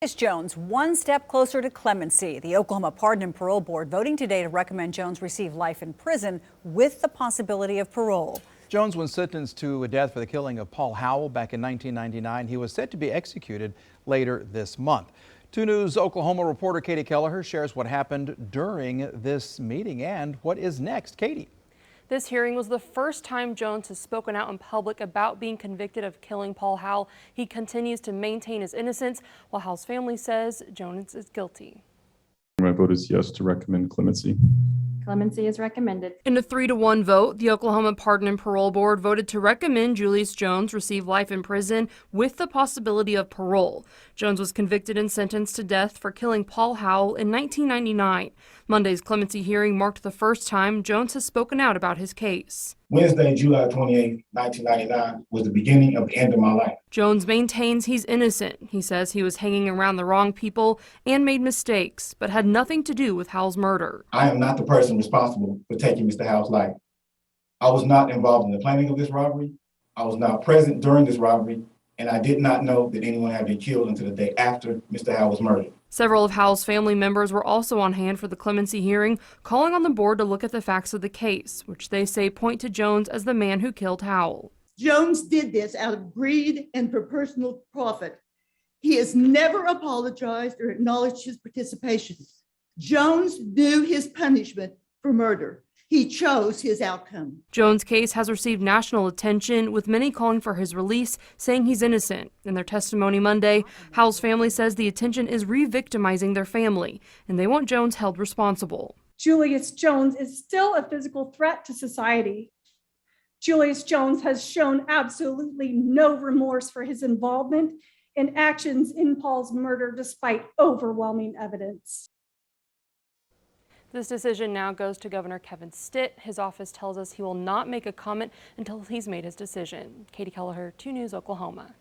Julius Jones one step closer to clemency. The Oklahoma Pardon and Parole Board voting today to recommend Jones receive life in prison with the possibility of parole. Jones was sentenced to death for the killing of Paul Howell back in 1999. He was set to be executed later this month. 2 News Oklahoma reporter Katie Kelleher shares what happened during this meeting and what is next. Katie. This hearing was the first time Jones has spoken out in public about being convicted of killing Paul Howell. He continues to maintain his innocence, while Howell's family says Jones is guilty. My vote is yes to recommend clemency. Clemency is recommended. In a 3-to-1 vote, the Oklahoma Pardon and Parole Board voted to recommend Julius Jones receive life in prison with the possibility of parole. Jones was convicted and sentenced to death for killing Paul Howell in 1999. Monday's clemency hearing marked the first time Jones has spoken out about his case. Wednesday, July 28, 1999 was the beginning of the end of my life. Jones maintains he's innocent. He says he was hanging around the wrong people and made mistakes, but had nothing to do with Howell's murder. I am not the person responsible for taking Mr. Howell's life. I was not involved in the planning of this robbery. I was not present during this robbery, and I did not know that anyone had been killed until the day after Mr. Howell was murdered. Several of Howell's family members were also on hand for the clemency hearing, calling on the board to look at the facts of the case, which they say point to Jones as the man who killed Howell. Jones did this out of greed and for personal profit. He has never apologized or acknowledged his participation. Jones knew his punishment for murder. He chose his outcome. Jones' case has received national attention, with many calling for his release, saying he's innocent. In their testimony Monday, Howell's family says the attention is re-victimizing their family, and they want Jones held responsible. Julius Jones is still a physical threat to society. Julius Jones has shown absolutely no remorse for his involvement in actions in Paul's murder, despite overwhelming evidence. This decision now goes to Governor Kevin Stitt. His office tells us he will not make a comment until he's made his decision. Katie Kelleher, 2 News, Oklahoma.